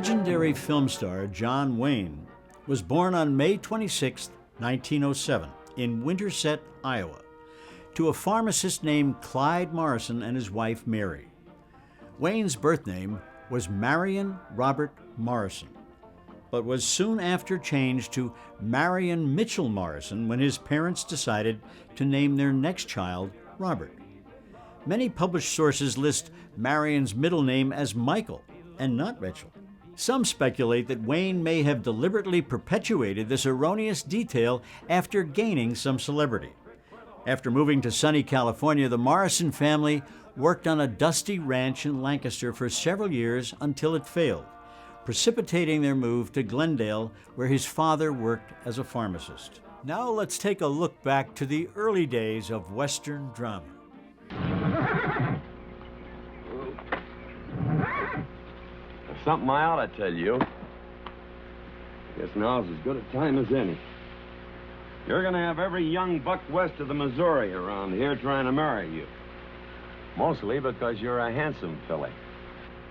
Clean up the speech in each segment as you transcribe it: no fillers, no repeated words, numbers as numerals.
legendary film star John Wayne was born on May 26, 1907, in Winterset, Iowa, to a pharmacist named Clyde Morrison and his wife Mary. Wayne's birth name was Marion Robert Morrison, but was soon after changed to Marion Mitchell Morrison when his parents decided to name their next child Robert. Many published sources list Marion's middle name as Michael and not Mitchell. Some speculate that Wayne may have deliberately perpetuated this erroneous detail after gaining some celebrity. After moving to sunny California, the Morrison family worked on a dusty ranch in Lancaster for several years until it failed, precipitating their move to Glendale, where his father worked as a pharmacist. Now let's take a look back to the early days of Western drama. There's something I ought to tell you. Guess now's as good a time as any. You're gonna have every young buck west of the Missouri around here trying to marry you. Mostly because you're a handsome filly.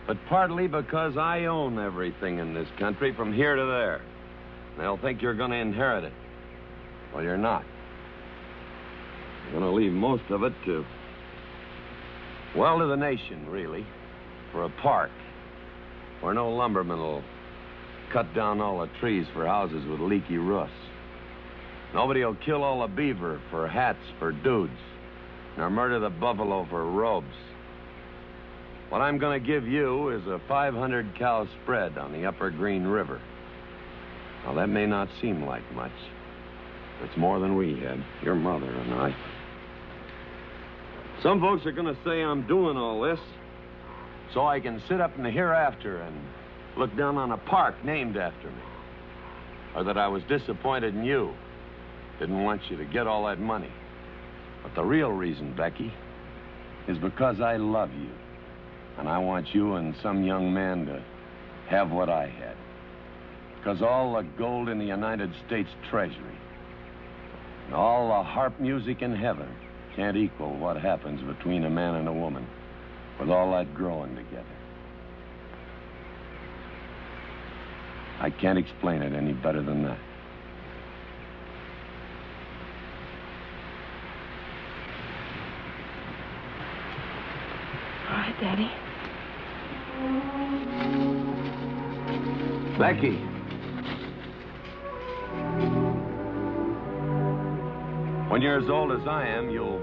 But partly because I own everything in this country from here to there. They'll think you're gonna inherit it. Well, you're not. You're gonna leave most of it to... well, to the nation, really. For a park. Where no lumberman will cut down all the trees for houses with leaky roofs. Nobody will kill all the beaver for hats for dudes, nor murder the buffalo for robes. What I'm gonna give you is a 500-cow spread on the upper Green River. Now, that may not seem like much. It's more than we had, your mother and I. Some folks are gonna say I'm doing all this so I can sit up in the hereafter and look down on a park named after me. Or that I was disappointed in you. Didn't want you to get all that money. But the real reason, Becky, is because I love you. And I want you and some young man to have what I had. Because all the gold in the United States Treasury and all the harp music in heaven can't equal what happens between a man and a woman with all that growing together. I can't explain it any better than that. All right, Daddy. Becky. When you're as old as I am, you'll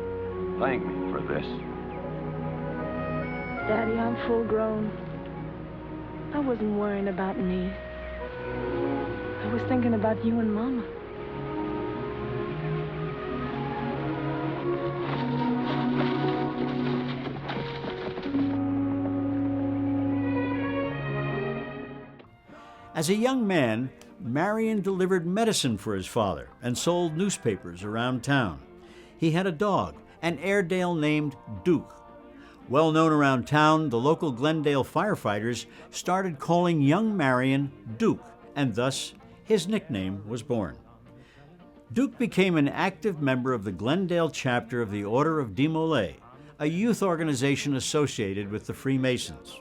thank me for this. Daddy, I'm full grown. I wasn't worrying about me. I was thinking about you and Mama. As a young man, Marion delivered medicine for his father and sold newspapers around town. He had a dog, an Airedale named Duke. Well known around town, the local Glendale firefighters started calling young Marion Duke, and thus his nickname was born. Duke became an active member of the Glendale chapter of the Order of Demolay, a youth organization associated with the Freemasons.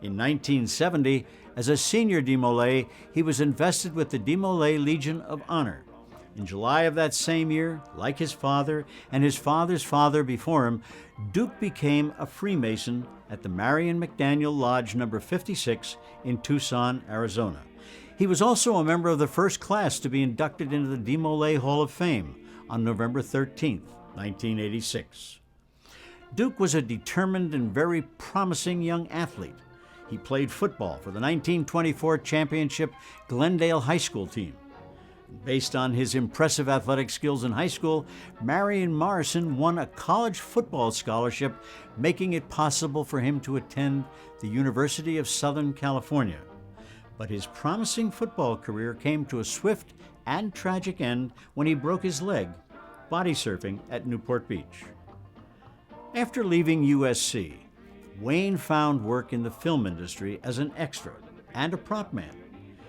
In 1970, as a senior Demolay, he was invested with the Demolay Legion of Honor. In July of that same year, like his father and his father's father before him, Duke became a Freemason at the Marion McDaniel Lodge No. 56 in Tucson, Arizona. He was also a member of the first class to be inducted into the Demolay Hall of Fame on November 13, 1986. Duke was a determined and very promising young athlete. He played football for the 1924 championship Glendale High School team. Based on his impressive athletic skills in high school, Marion Morrison won a college football scholarship, making it possible for him to attend the University of Southern California. But his promising football career came to a swift and tragic end when he broke his leg body surfing at Newport Beach. After leaving USC, Wayne found work in the film industry as an extra and a prop man.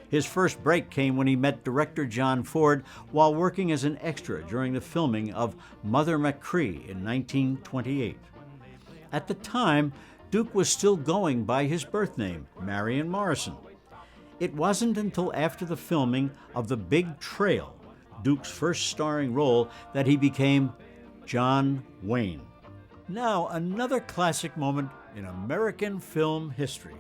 His first break came when he met director John Ford while working as an extra during the filming of Mother Machree in 1928. At the time, Duke was still going by his birth name, Marion Morrison. It wasn't until after the filming of The Big Trail, Duke's first starring role, that he became John Wayne. Now, another classic moment in American film history.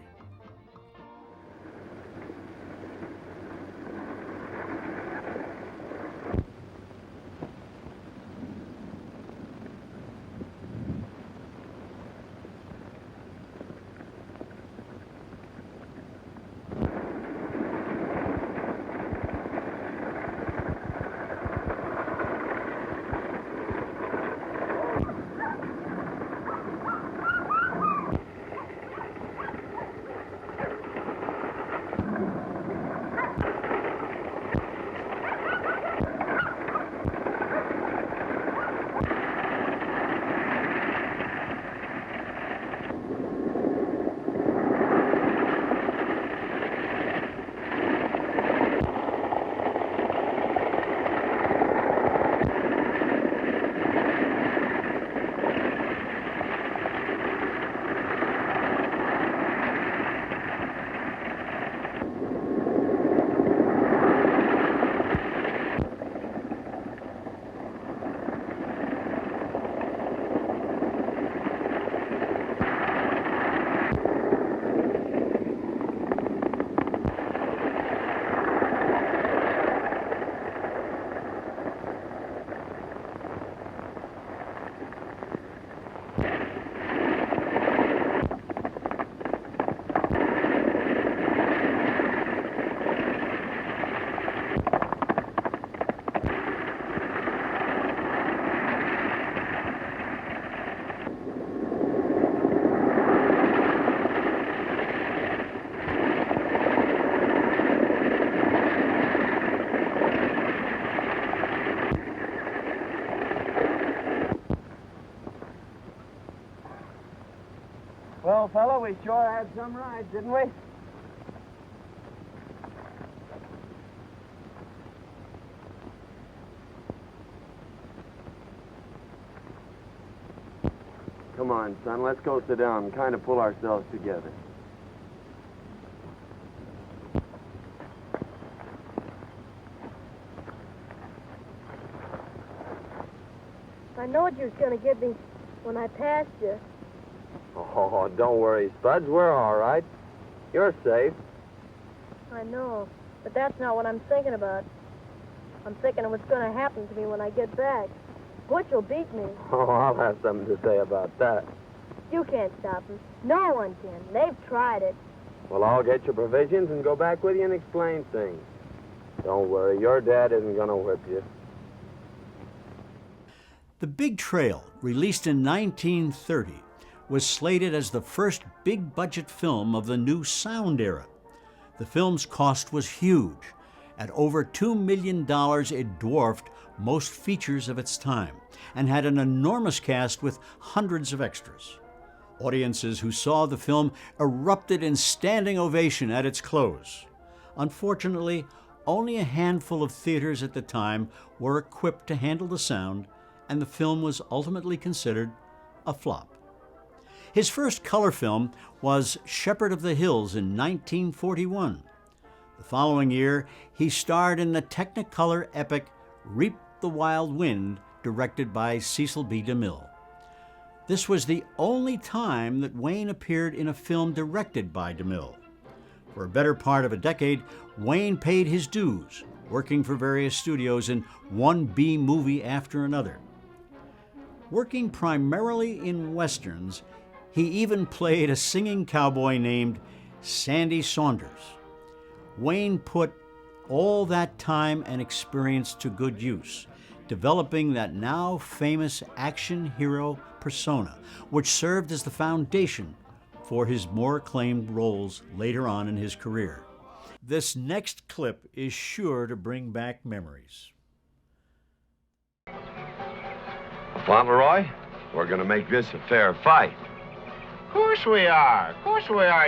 Well, fella, we sure had some rides, didn't we? Come on, son, let's go sit down and kind of pull ourselves together. I knowed you was going to get me when I passed you. Oh, don't worry, Spuds. We're all right. You're safe. I know, but that's not what I'm thinking about. I'm thinking of what's going to happen to me when I get back. Butch will beat me. Oh, I'll have something to say about that. You can't stop him. No one can. They've tried it. Well, I'll get your provisions and go back with you and explain things. Don't worry, your dad isn't going to whip you. The Big Trail, released in 1930, was slated as the first big-budget film of the new sound era. The film's cost was huge. At over $2 million, it dwarfed most features of its time and had an enormous cast with hundreds of extras. Audiences who saw the film erupted in standing ovation at its close. Unfortunately, only a handful of theaters at the time were equipped to handle the sound, and the film was ultimately considered a flop. His first color film was Shepherd of the Hills in 1941. The following year, he starred in the Technicolor epic Reap the Wild Wind, directed by Cecil B. DeMille. This was the only time that Wayne appeared in a film directed by DeMille. For a better part of a decade, Wayne paid his dues, working for various studios in one B movie after another. Working primarily in westerns, he even played a singing cowboy named Sandy Saunders. Wayne put all that time and experience to good use, developing that now famous action hero persona, which served as the foundation for his more acclaimed roles later on in his career. This next clip is sure to bring back memories. Fauntleroy, we're going to make this a fair fight. Of course we are,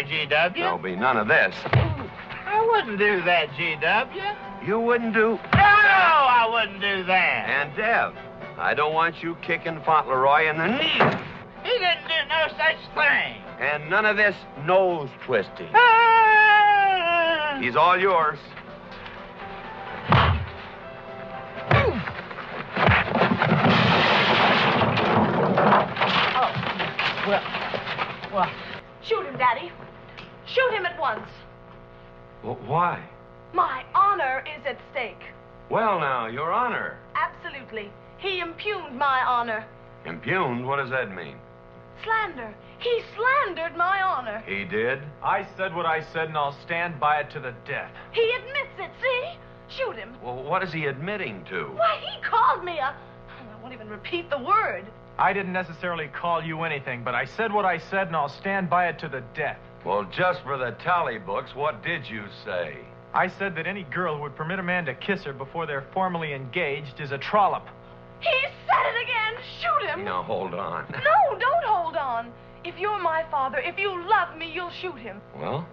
GW. There'll be none of this. I wouldn't do that, GW. You wouldn't do... No, I wouldn't do that. And Dev, I don't want you kicking Fauntleroy in the knee. He didn't do no such thing. And none of this nose twisting. Ah! He's all yours. Well. Shoot him, Daddy. Shoot him at once. Well, why? My honor is at stake. Well, now, Your Honor. Absolutely. He impugned my honor. Impugned? What does that mean? Slander. He slandered my honor. He did? I said what I said, and I'll stand by it to the death. He admits it, see? Shoot him. Well, what is he admitting to? Why, he called me a... I won't even repeat the word. I didn't necessarily call you anything, but I said what I said, and I'll stand by it to the death. Well, just for the tally books, what did you say? I said that any girl who would permit a man to kiss her before they're formally engaged is a trollop. He said it again. Shoot him. Now, hold on. No, don't hold on. If you're my father, if you love me, you'll shoot him. Well,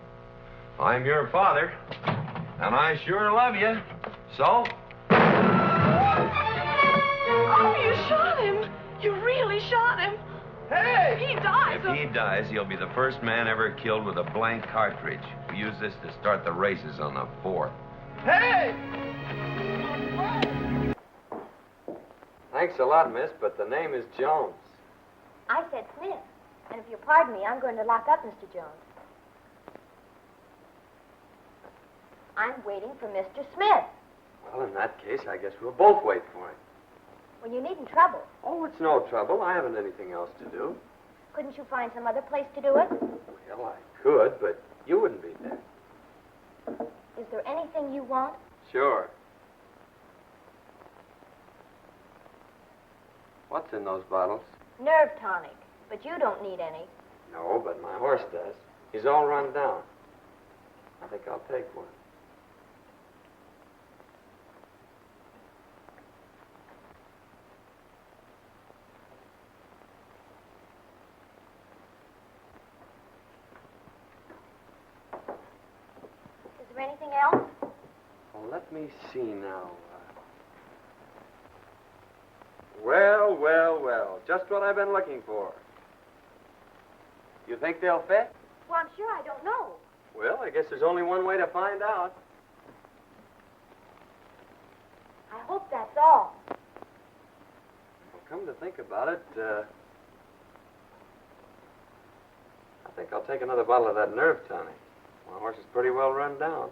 I'm your father, and I sure love you. So? Oh, you shot him. You really shot him. Hey! He dies. If he dies, he'll be the first man ever killed with a blank cartridge. We use this to start the races on the 4th. Hey! Thanks a lot, miss, but the name is Jones. I said Smith. And if you pardon me, I'm going to lock up Mr. Jones. I'm waiting for Mr. Smith. Well, in that case, I guess we'll both wait for him. Well, you needn't trouble. Oh, it's no trouble. I haven't anything else to do. Couldn't you find some other place to do it? Well, I could, but you wouldn't be there. Is there anything you want? Sure. What's in those bottles? Nerve tonic. But you don't need any. No, but my horse does. He's all run down. I think I'll take one. Is there anything else? Well, let me see now. Well. Just what I've been looking for. You think they'll fit? Well, I'm sure I don't know. Well, I guess there's only one way to find out. I hope that's all. Well, come to think about it, I think I'll take another bottle of that nerve tonic. My horse is pretty well run down.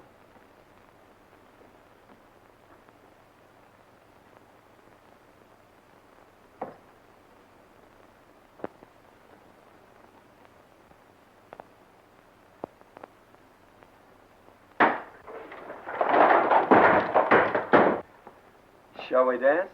Shall we dance?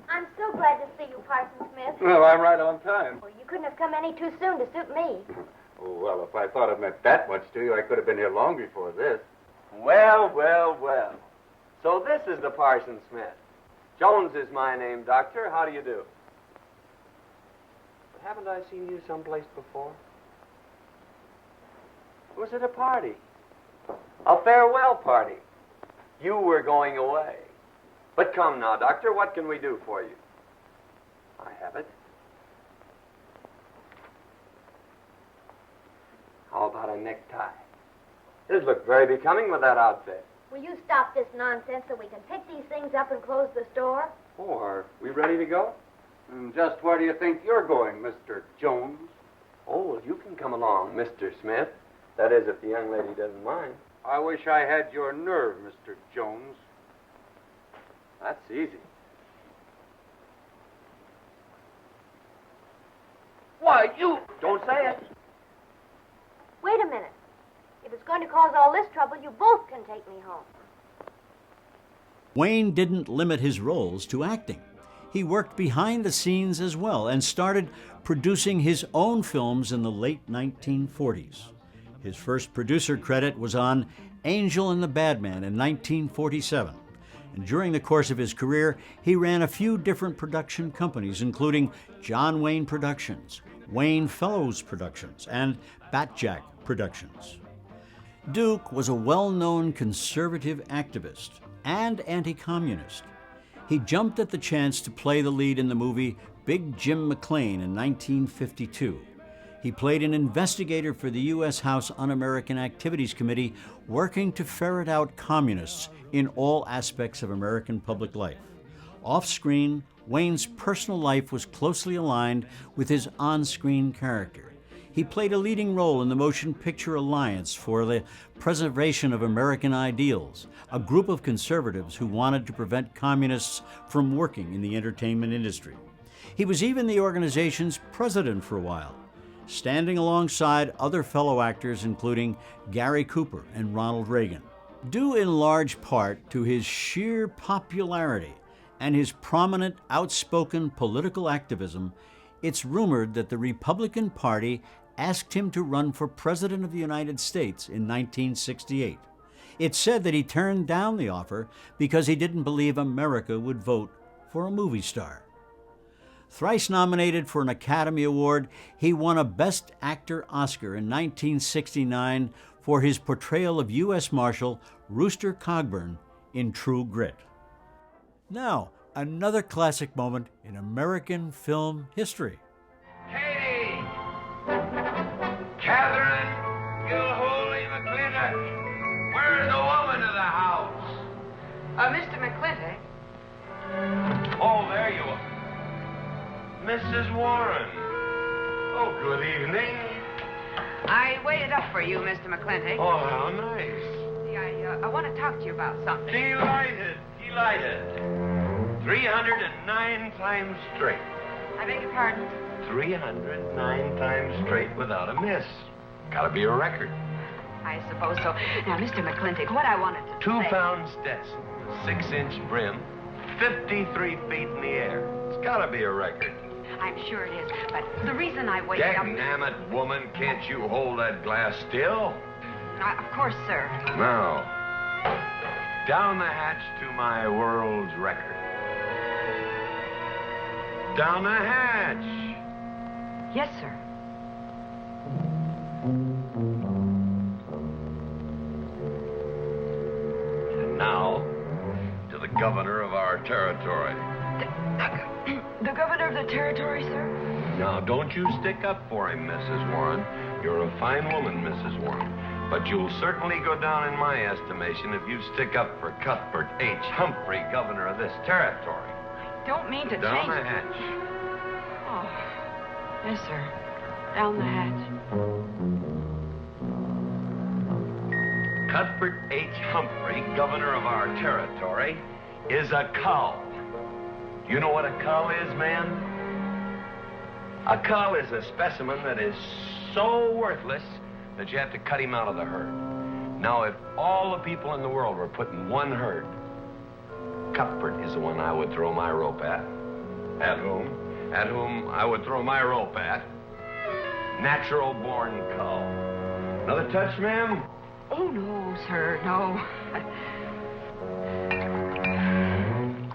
I'm so glad to see you, Parson Smith. Well, I'm right on time. Well, you couldn't have come any too soon to suit me. Oh, well, if I thought it meant that much to you, I could have been here long before this. Well. So this is the Parson Smith. Jones is my name, Doctor. How do you do? But haven't I seen you someplace before? Was it a party? A farewell party. You were going away. But come now, Doctor, what can we do for you? I have it. How about a necktie? It'd look very becoming with that outfit. Will you stop this nonsense so we can pick these things up and close the store? Oh, are we ready to go? And just where do you think you're going, Mr. Jones? Oh, well, you can come along, Mr. Smith. That is, if the young lady doesn't mind. I wish I had your nerve, Mr. Jones. That's easy. Why, you... Don't say it. Wait a minute. If it's going to cause all this trouble, you both can take me home. Wayne didn't limit his roles to acting. He worked behind the scenes as well and started producing his own films in the late 1940s. His first producer credit was on Angel and the Badman in 1947. And during the course of his career, he ran a few different production companies, including John Wayne Productions, Wayne Fellows Productions, and Batjack Productions. Duke was a well-known conservative activist and anti-communist. He jumped at the chance to play the lead in the movie Big Jim McLean in 1952. He played an investigator for the U.S. House Un-American Activities Committee, working to ferret out communists in all aspects of American public life. Off-screen, Wayne's personal life was closely aligned with his on-screen character. He played a leading role in the Motion Picture Alliance for the Preservation of American Ideals, a group of conservatives who wanted to prevent communists from working in the entertainment industry. He was even the organization's president for a while, standing alongside other fellow actors including Gary Cooper and Ronald Reagan. Due in large part to his sheer popularity and his prominent, outspoken political activism, it's rumored that the Republican Party asked him to run for President of the United States in 1968. It's said that he turned down the offer because he didn't believe America would vote for a movie star. Thrice nominated for an Academy Award, he won a Best Actor Oscar in 1969 for his portrayal of U.S. Marshal Rooster Cogburn in True Grit. Now, another classic moment in American film history. Katie! Catherine Gilhooly McClintock! Where's the woman of the house? Mr. McClintock? Oh, there you are. Mrs. Warren. Oh, good evening. I waited up for you, Mr. McClintock. Oh, how nice. See, I want to talk to you about something. Delighted, delighted. 309 times straight. I beg your pardon? 309 times straight without a miss. Gotta be a record. I suppose so. Now, Mr. McClintock, what I wanted to 2 say... pound Stetson, 6-inch brim, 53 feet in the air. It's gotta be a record. I'm sure it is, but the reason I waited up... Dagnammit, woman, can't you hold that glass still? Of course, sir. Now, down the hatch to my world's record. Down the hatch. Yes, sir. And now, to the governor of our territory. The governor of the territory, sir? Now, don't you stick up for him, Mrs. Warren. You're a fine woman, Mrs. Warren. But you'll certainly go down in my estimation if you stick up for Cuthbert H. Humphrey, governor of this territory. I don't mean to Down change... the hatch. Oh, yes, sir. Down the hatch. Cuthbert H. Humphrey, governor of our territory, is a cull. You know what a cull is, man? A cull is a specimen that is so worthless that you have to cut him out of the herd. Now, if all the people in the world were put in one herd, Cuthbert is the one I would throw my rope at. At whom I would throw my rope at. Natural-born cull. Another touch, ma'am? Oh, no, sir, no.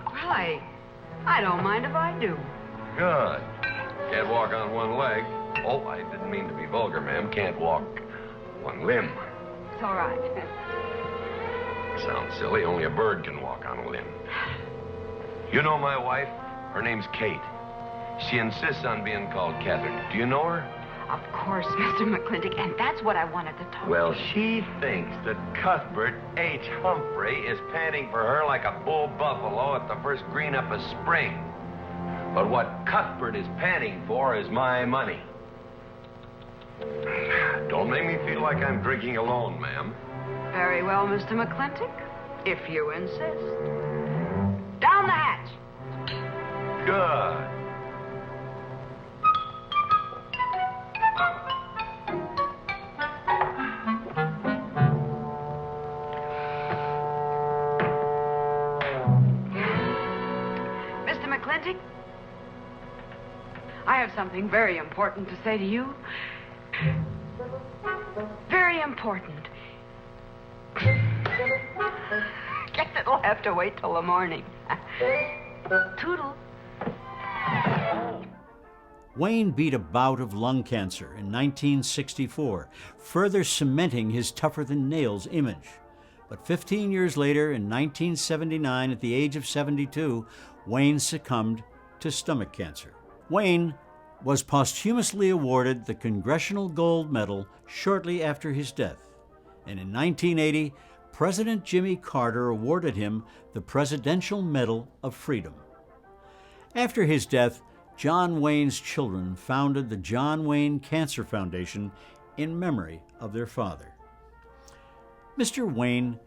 Well, I don't mind if I do. Good. Can't walk on one leg. Oh, I didn't mean to be vulgar, ma'am. Can't walk one limb. It's all right. Sounds silly. Only a bird can walk on a limb. You know my wife? Her name's Kate. She insists on being called Catherine. Do you know her? Of course, Mr. McClintock, and that's what I wanted to talk Well, to you. she thinks that Cuthbert H. Humphrey is panting for her like a bull buffalo at the first green up of spring. But what Cuthbert is panting for is my money. Don't make me feel like I'm drinking alone, ma'am. Very well, Mr. McClintock, if you insist. Down the hatch. Good. Mr. McClintock, I have something very important to say to you. Very important. Guess it'll have to wait till the morning. Toodle. Wayne beat a bout of lung cancer in 1964, further cementing his tougher-than-nails image. But 15 years later, in 1979, at the age of 72, Wayne succumbed to stomach cancer. Wayne was posthumously awarded the Congressional Gold Medal shortly after his death, and in 1980, President Jimmy Carter awarded him the Presidential Medal of Freedom. After his death, John Wayne's children founded the John Wayne Cancer Foundation in memory of their father. Mr. Wayne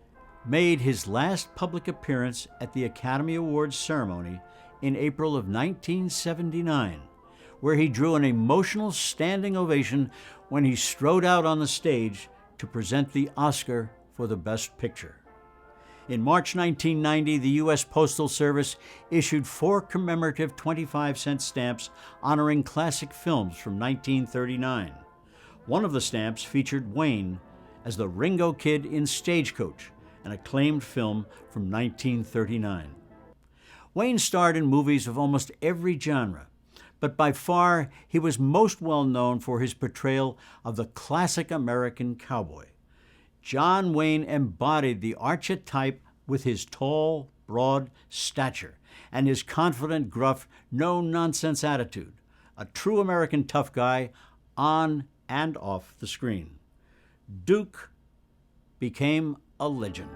made his last public appearance at the Academy Awards ceremony in April of 1979, where he drew an emotional standing ovation when he strode out on the stage to present the Oscar for the Best Picture. In March 1990, the U.S. Postal Service issued 4 commemorative 25-cent stamps honoring classic films from 1939. One of the stamps featured Wayne as the Ringo Kid in Stagecoach, an acclaimed film from 1939. Wayne starred in movies of almost every genre, but by far he was most well known for his portrayal of the classic American cowboy. John Wayne embodied the archetype with his tall, broad stature and his confident, gruff, no-nonsense attitude, a true American tough guy on and off the screen. Duke became a legend.